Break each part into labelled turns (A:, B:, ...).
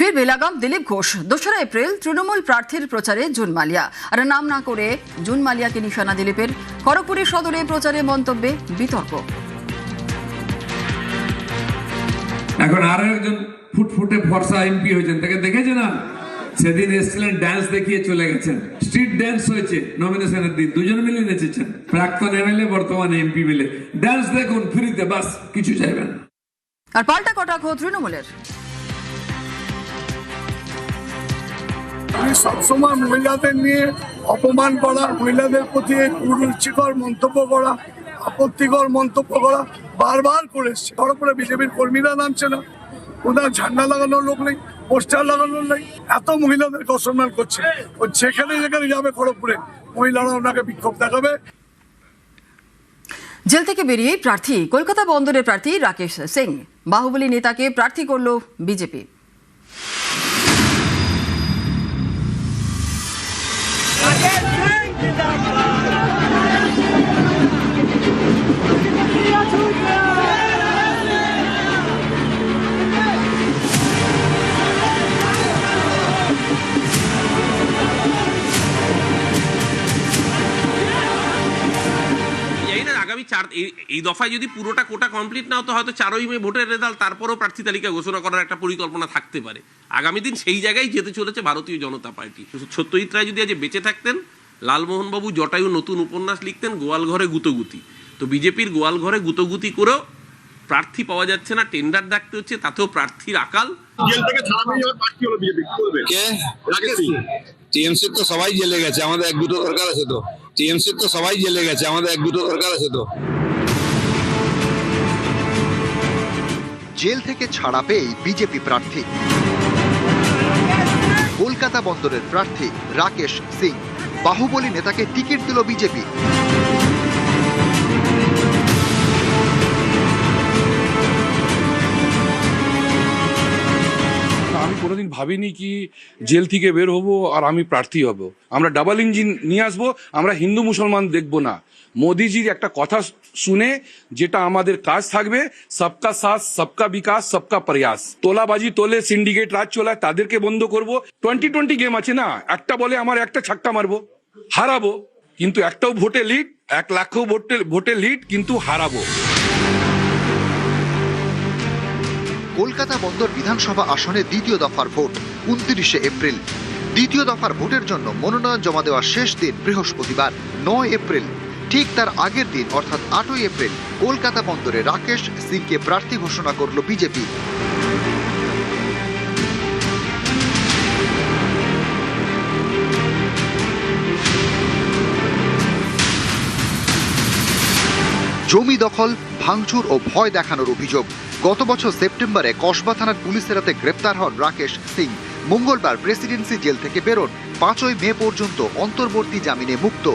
A: ফির বেলাগাম দিলীপ ঘোষ। 2রা এপ্রিল তৃণমূল প্রার্থীর প্রচারে জুন মালিয়া, আর নাম না করে জুন মালিয়াকে নিশানা দিলীপের। খড়গপুরের সদরে প্রচারে মন্তব্যে বিতর্ক।
B: এখন আরো একজন ফুটফুটে ফর্সা এমপি হয়েছেন, তাকে দেখেছে না? সেদিন এসেছিলেন, ডান্স দেখিয়ে চলে গেছেন। স্ট্রিট ডান্স হয়েছে নমিনেশনের দিন, দুজন মিলে নেচেছেন। প্রাক্তন এমএলএ বর্তমান এমপি মিলে ডান্স দেখুন ফ্রিতে, বাস কিছু চাইবেন।
A: আর পাল্টা কটাক্ষ তৃণমূলের।
C: সবসময় মহিলাদের নিয়ে অপমান করা, মহিলাদের প্রতি কুরুচিকর মন্তব্য করা, আপত্তিকর মন্তব্য করা বারবার করে এসছে। খড়গপুরে বিজেপির কর্মীরা নামছে না, ওনার ঝান্ডা লাগানোর লোক নেই, পোস্টার লাগানোর নেই, এত মহিলাদেরকে অসম্মান করছে। ও যেখানে যেখানে যাবে খড়গপুরে মহিলারা ওনাকে বিক্ষোভ দেখাবে।
A: জেল থেকে বেরিয়ে প্রার্থী কলকাতা বন্দরের প্রার্থী রাকেশ সিং। বাহুবলী নেতাকে প্রার্থী করল বিজেপি।
D: আগামী এই দফায় যদি পুরোটা কোটা কমপ্লিট না হতো, হয়তো 4ই মে ভোটের রেজাল্ট, তারপরও প্রার্থী তালিকা ঘোষণা করার একটা পরিকল্পনা থাকতে পারে। আগামী দিন সেই জায়গায় যেতে চলেছে ভারতীয় জনতা পার্টি। সত্যজিৎ রায় যদি আজ বেঁচে থাকতেন, লালমোহনবাবু জটায়ু নতুন উপন্যাস লিখতেন গোয়ালঘরে গুতোগুতি। তো বিজেপির গোয়ালঘরে গুতোগুতি করেও প্রার্থী পাওয়া যাচ্ছে না, টেন্ডার ডাকতে হচ্ছে, তাতেও প্রার্থীর আকাল।
E: জেল থেকে ছাড়া পেয়ে যাওয়ার প্রার্থী হলো বিজেপি, কি বলবেন? রাকেশ সিং।
F: টিএমসি তো সবাই জেলে গেছে, আমাদের এক দুটো দরকার আছে তো। টিএমসি তো সবাই জেলে গেছে, আমাদের এক দুটো দরকার আছে তো।
G: জেল থেকে ছাড়া পেয়ে বিজেপি প্রার্থী কলকাতা বন্দরের প্রার্থী রাকেশ সিং। বাহুবলী নেতাকে টিকিট দিল বিজেপি।
H: আমি কোনোদিন ভাবিনি কি জেল থেকে বের হব আর আমি প্রার্থী হব। আমরা ডাবল ইঞ্জিন নিয়ে আসবো, আমরা হিন্দু মুসলমান দেখবো না। মোদিজির একটা কথা শুনে যেটা আমাদের কাজ থাকবে, সবকা সাথ সবকা বিকাশ সবকা প্রয়াস। তোলাবাজি তোলে, সিন্ডিকেট রাজ চলায়, তাদেরকে বন্ধ করব। 2020 গেম আছে না, একটা বলে আমার একটা ছাক্কা মারবো, হারাবো, কিন্তু একটাও ভোটে লিড, 1 লাখ ভোটে লিড, কিন্তু হারাবো।
G: কলকাতা বন্দর বিধানসভা আসনে দ্বিতীয় দফার ভোট 29শে এপ্রিল। দ্বিতীয় দফার ভোটের জন্য মনোনয়ন জমা দেওয়ার শেষ দিন বৃহস্পতিবার 9 এপ্রিল। ঠিক তার আগের দিন অর্থাৎ 8ই এপ্রিল কলকাতা বন্দরে রাকেশ সিংকে প্রার্থী ঘোষণা করল বিজেপি। জমি দখল, ভাঙচুর ও ভয় দেখানোর অভিযোগ। গত বছর সেপ্টেম্বরে কসবা থানার পুলিশের হাতে গ্রেপ্তার হন রাকেশ সিং। মঙ্গলবার প্রেসিডেন্সি জেল থেকে বেরোন। 5ই মে পর্যন্ত অন্তর্বর্তী জামিনে মুক্ত।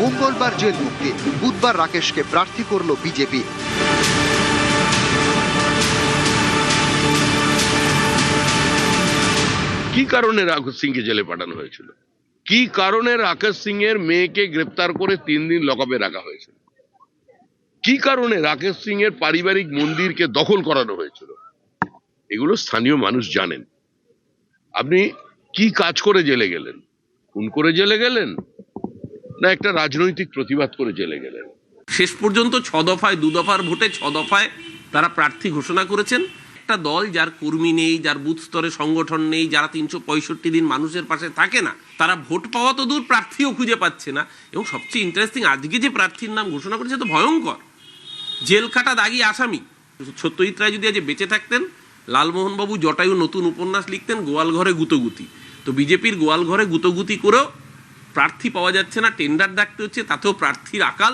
G: মঙ্গলবার জেল মুক্তি, বুধবার রাকেশকে প্রার্থী করল বিজেপি।
E: কি কারণে রাকেশ সিংকে জেলে পাঠানো হয়েছিল? কি কারণে রাকেশ সিং এর মেয়েকে গ্রেপ্তার করে 3 দিন লকআপে রাখা হয়েছিল? কি কারণে রাকেশ সিং এর পারিবারিক মন্দিরকে দখল করানো হয়েছিল? এগুলো স্থানীয় মানুষ জানেন। আপনি কি কাজ করে জেলে গেলেন? খুন করে জেলে গেলেন, না একটা রাজনৈতিক প্রতিবাদ করে জেলে গেলেন?
D: শেষ পর্যন্ত 6 দফায় 2 দফার ভোটে 6 দফায় তারা প্রার্থী ঘোষণা করেছেন। একটা দল যার কর্মী নেই, যার বুথ স্তরে সংগঠন নেই, যারা 365 দিন মানুষের পাশে থাকে না, তারা ভোট পাওয়া তো দূর, প্রার্থীও খুঁজে পাচ্ছে না। এবং সবচেয়ে ইন্টারেস্টিং, আজকে যে প্রার্থীর নাম ঘোষণা করেছে তো ভয়ঙ্কর, জেল খাটা দাগি আসামি। সত্যজিৎ রায় যদি আজ বেঁচে থাকতেন, লালমোহনবাবু জটায়ু নতুন উপন্যাস লিখতেন গোয়ালঘরে গুতোগুতি। তো বিজেপির গোয়ালঘরে গুতোগুতি করেও প্রার্থী পাওয়া যাচ্ছে না, টেন্ডার ডাকতে হচ্ছে, তাতেও প্রার্থীর আকাল।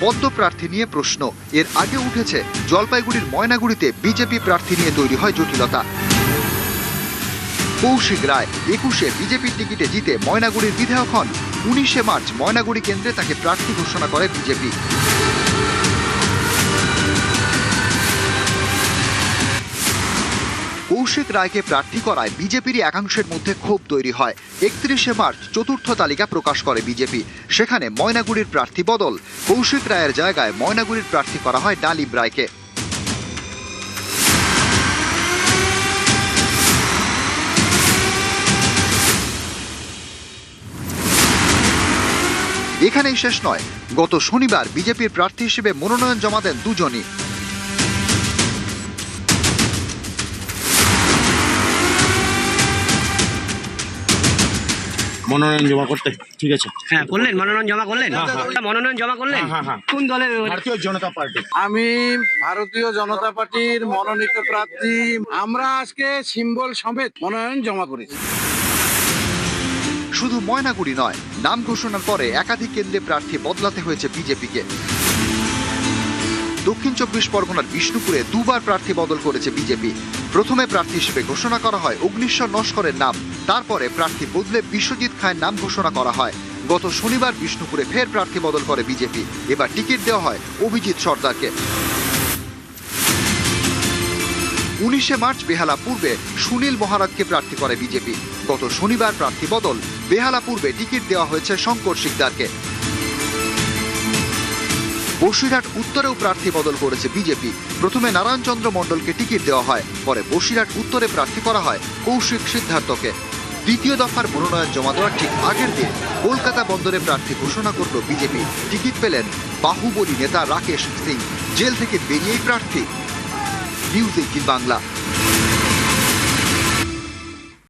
G: পদ্ম প্রার্থী নিয়ে প্রশ্ন। এর আগে উঠেছে জলপাইগুড়ির ময়নাগুড়িতে বিজেপি প্রার্থী নিয়ে তৈরি হয় জটিলতা। কৌশিক রায় 21-এ বিজেপির টিকিটে জিতে ময়নাগুড়ির বিধায়ক হন। 19শে মার্চ ময়নাগুড়ি কেন্দ্রে তাকে প্রার্থী ঘোষণা করে বিজেপি। কৌশিক রায়কে প্রার্থী করায় বিজেপির একাংশের মধ্যে ক্ষোভ তৈরি হয়। 31শে মার্চ চতুর্থ তালিকা প্রকাশ করে বিজেপি। সেখানে ময়নাগুড়ির প্রার্থী বদল, কৌশিক রায়ের জায়গায় ময়নাগুড়ির প্রার্থী করা হয় ডালিম রায়কে। এখানেই শেষ নয়, গত শনিবার বিজেপির প্রার্থী হিসেবে মনোনয়ন জমা দেন দুজনই।
I: মনোনয়ন জমা করতে ঠিক আছে।
J: হ্যাঁ করলেন, মনোনয়ন জমা করলেন। মনোনয়ন জমা করলেন কোন দলের?
I: ভারতীয় জনতা পার্টি।
K: আমি ভারতীয় জনতা পার্টির মনোনীত প্রার্থী। আমরা আজকে সিম্বল সমেত মনোনয়ন জমা করেছি।
G: শুধু ময়নাগুড়ি নয়, নাম ঘোষণার পরে একাধিক কেন্দ্রে প্রার্থী বদলাতে হয়েছে বিজেপিকে। দক্ষিণ 24 পরগনার বিষ্ণুপুরে দুবার প্রার্থী বদল করেছে বিজেপি। প্রথমে প্রার্থী হিসেবে ঘোষণা করা হয় অগ্নিশ্বর নস্করের নাম, তারপরে প্রার্থী বদলে বিশ্বজিৎ খায়ের নাম ঘোষণা করা হয়। গত শনিবার বিষ্ণুপুরে ফের প্রার্থী বদল করে বিজেপি। এবার টিকিট দেওয়া হয় অভিজিৎ সর্দারকে। 19শে মার্চ বেহালা পূর্বে সুনীল মহারাজকে প্রার্থী করে বিজেপি। গত শনিবার প্রার্থী বদল, বেহালা পূর্বে টিকিট দেওয়া হয়েছে শঙ্কর শিকদারকে। বসিরহাট উত্তরেও প্রার্থী বদল করেছে বিজেপি। প্রথমে নারায়ণচন্দ্র মণ্ডলকে টিকিট দেওয়া হয়, পরে বসিরহাট উত্তরে প্রার্থী করা হয় কৌশিক সিদ্ধার্থকে। দ্বিতীয় দফার মনোনয়ন জমা দেওয়ার ঠিক আগের দিন কলকাতা বন্দরে প্রার্থী ঘোষণা করল বিজেপি। টিকিট পেলেন বাহুবলী নেতা রাকেশ সিং। জেল থেকে বেরিয়েই প্রার্থী। নিউজ 18 বাংলা।